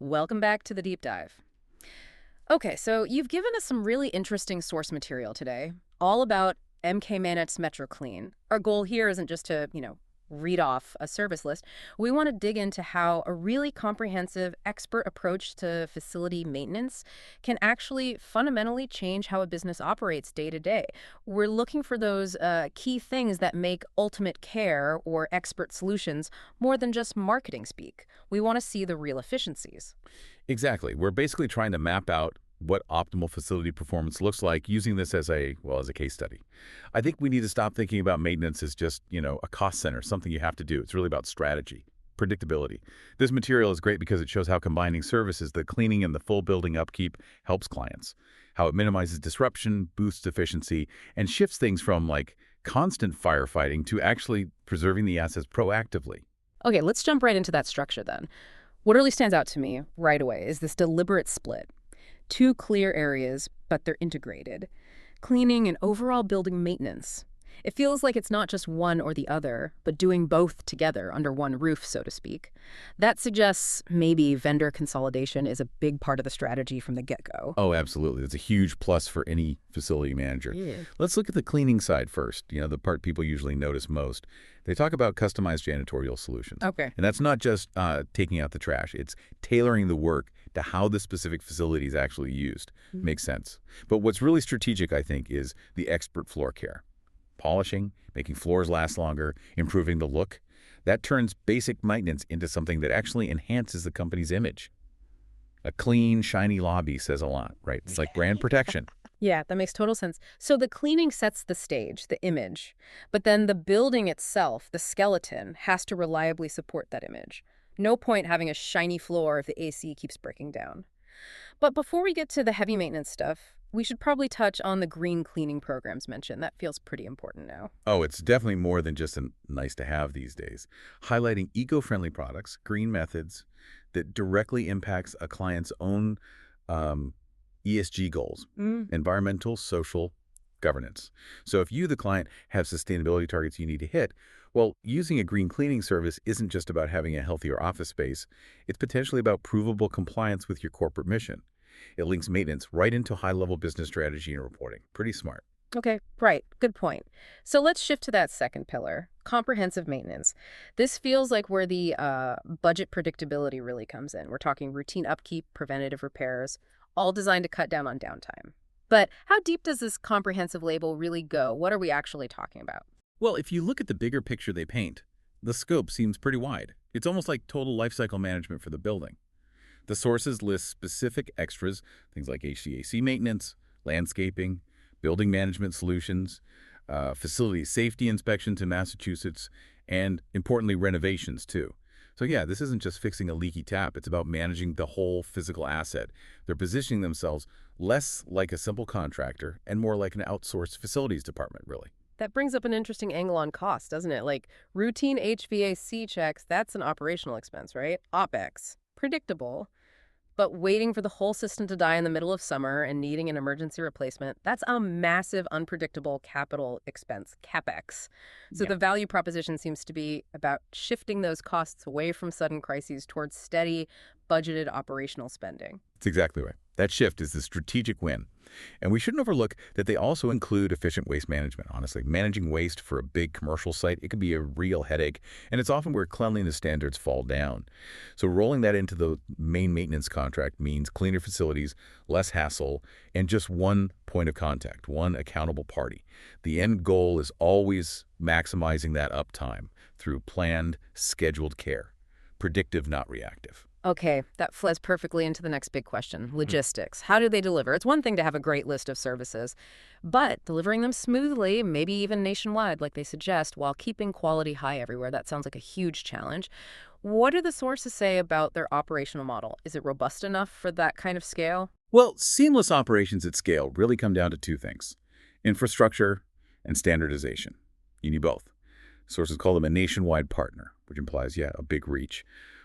Welcome back to the deep dive. Okay, so you've given us some really interesting source material today, all about MK Manet's Metro Clean. Our goal here isn't just to, read off a service list. We want to dig into how a really comprehensive, expert approach to facility maintenance can actually fundamentally change how a business operates day to day. We're looking for those key things that make ultimate care or expert solutions more than just marketing speak. We want to see the real efficiencies. Exactly. We're basically trying to map out what optimal facility performance looks like using this as a case study. I think we need to stop thinking about maintenance as just, a cost center, something you have to do. It's really about strategy, predictability. This material is great because it shows how combining services, the cleaning and the full building upkeep, helps clients, how it minimizes disruption, boosts efficiency, and shifts things from constant firefighting to actually preserving the assets proactively. Okay, let's jump right into that structure then. What really stands out to me right away is this deliberate split. Two clear areas, but they're integrated. Cleaning and overall building maintenance. It feels like it's not just one or the other, but doing both together under one roof, so to speak. That suggests maybe vendor consolidation is a big part of the strategy from the get-go. Oh, absolutely. It's a huge plus for any facility manager. Yeah. Let's look at the cleaning side first, the part people usually notice most. They talk about customized janitorial solutions. Okay. And that's not just taking out the trash. It's tailoring the work to how the specific facility is actually used. Makes sense. But what's really strategic, I think, is the expert floor care. Polishing, making floors last longer, improving the look. That turns basic maintenance into something that actually enhances the company's image. A clean, shiny lobby says a lot, right? It's like brand protection. Yeah, that makes total sense. So the cleaning sets the stage, the image, but then the building itself, the skeleton, has to reliably support that image. No point having a shiny floor if the AC keeps breaking down. But before we get to the heavy maintenance stuff, we should probably touch on the green cleaning programs mentioned. That feels pretty important now. Oh, it's definitely more than just a nice to have these days. Highlighting eco-friendly products, green methods that directly impacts a client's own ESG goals, environmental, social, governance. So if you, the client, have sustainability targets you need to hit, well, using a green cleaning service isn't just about having a healthier office space. It's potentially about provable compliance with your corporate mission. It links maintenance right into high-level business strategy and reporting. Pretty smart. Okay, right. Good point. So let's shift to that second pillar, comprehensive maintenance. This feels like where the budget predictability really comes in. We're talking routine upkeep, preventative repairs, all designed to cut down on downtime. But how deep does this comprehensive label really go? What are we actually talking about? Well, if you look at the bigger picture they paint, the scope seems pretty wide. It's almost like total lifecycle management for the building. The sources list specific extras, things like HVAC maintenance, landscaping, building management solutions, facility safety inspections in Massachusetts, and importantly, renovations too. So yeah, this isn't just fixing a leaky tap. It's about managing the whole physical asset. They're positioning themselves less like a simple contractor and more like an outsourced facilities department, really. That brings up an interesting angle on cost, doesn't it? Like routine HVAC checks, that's an operational expense, right? OpEx. Predictable. But waiting for the whole system to die in the middle of summer and needing an emergency replacement, that's a massive, unpredictable capital expense, CapEx. So the value proposition seems to be about shifting those costs away from sudden crises towards steady, budgeted operational spending. That's exactly right. That shift is the strategic win. And we shouldn't overlook that they also include efficient waste management, honestly. Managing waste for a big commercial site, it can be a real headache, and it's often where cleanliness standards fall down. So rolling that into the main maintenance contract means cleaner facilities, less hassle, and just one point of contact, one accountable party. The end goal is always maximizing that uptime through planned, scheduled care. Predictive, not reactive. Okay, that flows perfectly into the next big question, logistics. How do they deliver? It's one thing to have a great list of services, but delivering them smoothly, maybe even nationwide like they suggest, while keeping quality high everywhere, that sounds like a huge challenge. What do the sources say about their operational model? Is it robust enough for that kind of scale? Well, seamless operations at scale really come down to two things: infrastructure and standardization. You need both. Sources call them a nationwide partner, which implies, a big reach.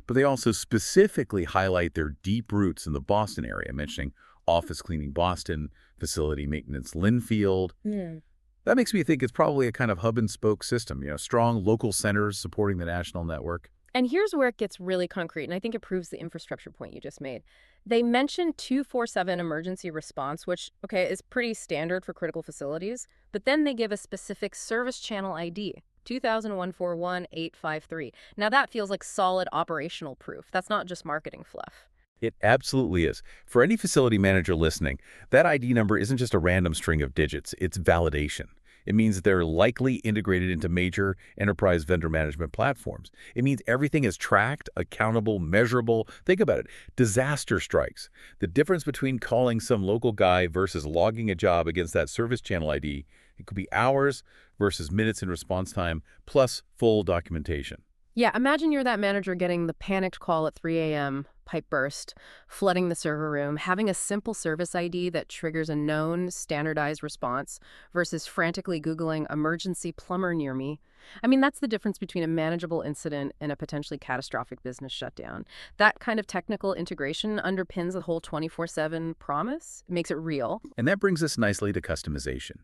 But they also specifically highlight their deep roots in the Boston area, mentioning office cleaning Boston, facility maintenance Linfield. That makes me think it's probably a kind of hub and spoke system, strong local centers supporting the national network. And here's where it gets really concrete, and I think it proves the infrastructure point you just made. They mentioned 247 emergency response, which, okay, is pretty standard for critical facilities, but then they give a specific service channel ID, 20141853. Now that feels like solid operational proof. That's not just marketing fluff. It absolutely is. For any facility manager listening, that ID number isn't just a random string of digits, it's validation. It means that they're likely integrated into major enterprise vendor management platforms. It means everything is tracked, accountable, measurable. Think about it. Disaster strikes. The difference between calling some local guy versus logging a job against that service channel ID, it could be hours versus minutes in response time, plus full documentation. Yeah, imagine you're that manager getting the panicked call at 3 a.m., pipe burst, flooding the server room, having a simple service ID that triggers a known, standardized response versus frantically Googling emergency plumber near me. I mean, that's the difference between a manageable incident and a potentially catastrophic business shutdown. That kind of technical integration underpins the whole 24/7 promise. It makes it real. And that brings us nicely to customization.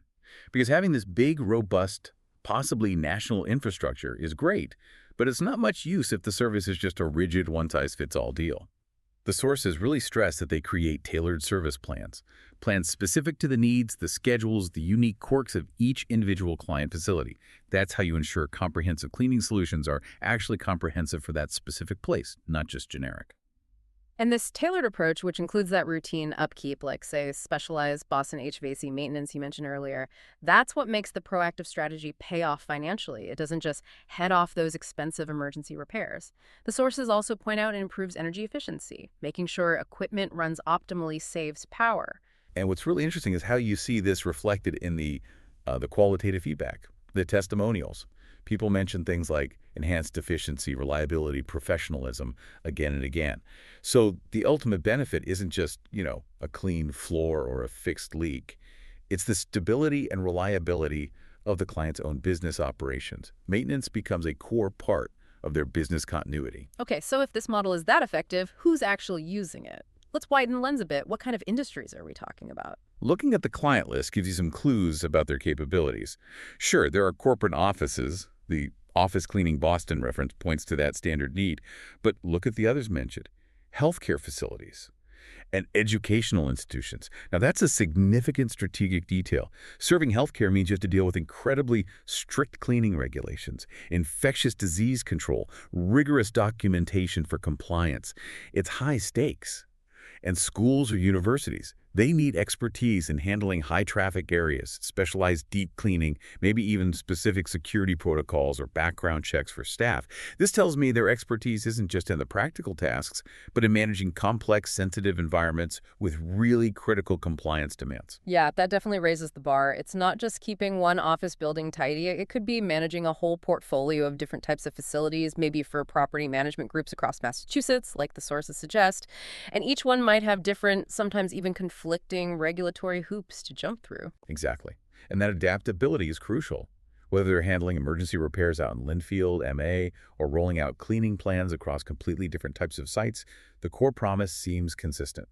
Because having this big, robust, possibly national infrastructure is great, but it's not much use if the service is just a rigid one-size-fits-all deal. The sources really stress that they create tailored service plans, plans specific to the needs, the schedules, the unique quirks of each individual client facility. That's how you ensure comprehensive cleaning solutions are actually comprehensive for that specific place, not just generic. And this tailored approach, which includes that routine upkeep, like, say, specialized Boston HVAC maintenance you mentioned earlier, that's what makes the proactive strategy pay off financially. It doesn't just head off those expensive emergency repairs. The sources also point out it improves energy efficiency. Making sure equipment runs optimally saves power. And what's really interesting is how you see this reflected in the qualitative feedback, the testimonials. People mention things like enhanced efficiency, reliability, professionalism again and again. So the ultimate benefit isn't just, a clean floor or a fixed leak. It's the stability and reliability of the client's own business operations. Maintenance becomes a core part of their business continuity. Okay, so if this model is that effective, who's actually using it? Let's widen the lens a bit. What kind of industries are we talking about? Looking at the client list gives you some clues about their capabilities. Sure, there are corporate offices. The Office Cleaning Boston reference points to that standard need. But look at the others mentioned. Healthcare facilities and educational institutions. Now, that's a significant strategic detail. Serving healthcare means you have to deal with incredibly strict cleaning regulations, infectious disease control, rigorous documentation for compliance. It's high stakes. And schools or universities, they need expertise in handling high-traffic areas, specialized deep cleaning, maybe even specific security protocols or background checks for staff. This tells me their expertise isn't just in the practical tasks, but in managing complex, sensitive environments with really critical compliance demands. Yeah, that definitely raises the bar. It's not just keeping one office building tidy. It could be managing a whole portfolio of different types of facilities, maybe for property management groups across Massachusetts, like the sources suggest. And each one might have different, sometimes even conflicting regulatory hoops to jump through. Exactly. And that adaptability is crucial. Whether they're handling emergency repairs out in Linfield, MA, or rolling out cleaning plans across completely different types of sites, the core promise seems consistent.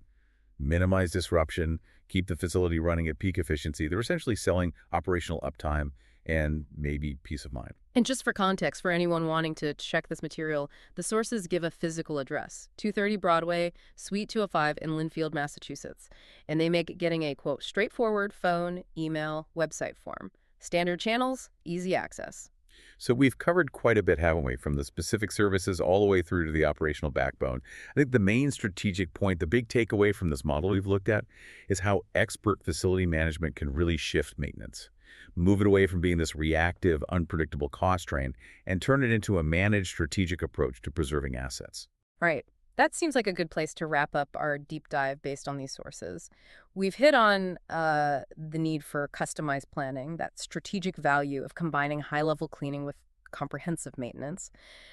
Minimize disruption, keep the facility running at peak efficiency. They're essentially selling operational uptime and maybe peace of mind. And just for context, for anyone wanting to check this material, the sources give a physical address, 230 Broadway, Suite 205 in Linfield, Massachusetts. And they make getting a, quote, straightforward phone, email, website form. Standard channels, easy access. So we've covered quite a bit, haven't we, from the specific services all the way through to the operational backbone. I think the main strategic point, the big takeaway from this model we've looked at, is how expert facility management can really shift maintenance. Move it away from being this reactive, unpredictable cost drain and turn it into a managed strategic approach to preserving assets. Right. That seems like a good place to wrap up our deep dive based on these sources. We've hit on the need for customized planning, that strategic value of combining high-level cleaning with comprehensive maintenance,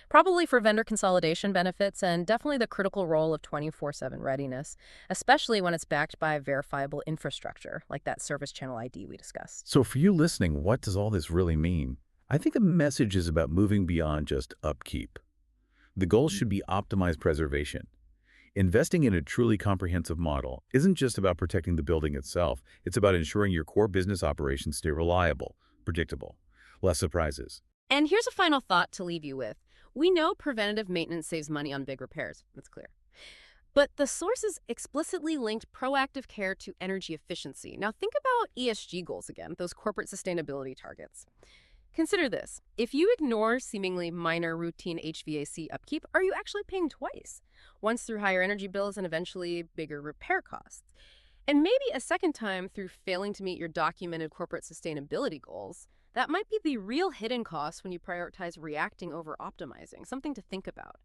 probably for vendor consolidation benefits, and definitely the critical role of 24/7 readiness, especially when it's backed by verifiable infrastructure, like that service channel ID we discussed. So for you listening, what does all this really mean? I think the message is about moving beyond just upkeep. The goal should be optimized preservation. Investing in a truly comprehensive model isn't just about protecting the building itself. It's about ensuring your core business operations stay reliable, predictable, less surprises. And here's a final thought to leave you with. We know preventative maintenance saves money on big repairs. That's clear. But the sources explicitly linked proactive care to energy efficiency. Now, think about ESG goals again, those corporate sustainability targets. Consider this. If you ignore seemingly minor routine HVAC upkeep, are you actually paying twice? Once through higher energy bills and eventually bigger repair costs. And maybe a second time through failing to meet your documented corporate sustainability goals. That might be the real hidden cost when you prioritize reacting over optimizing, something to think about.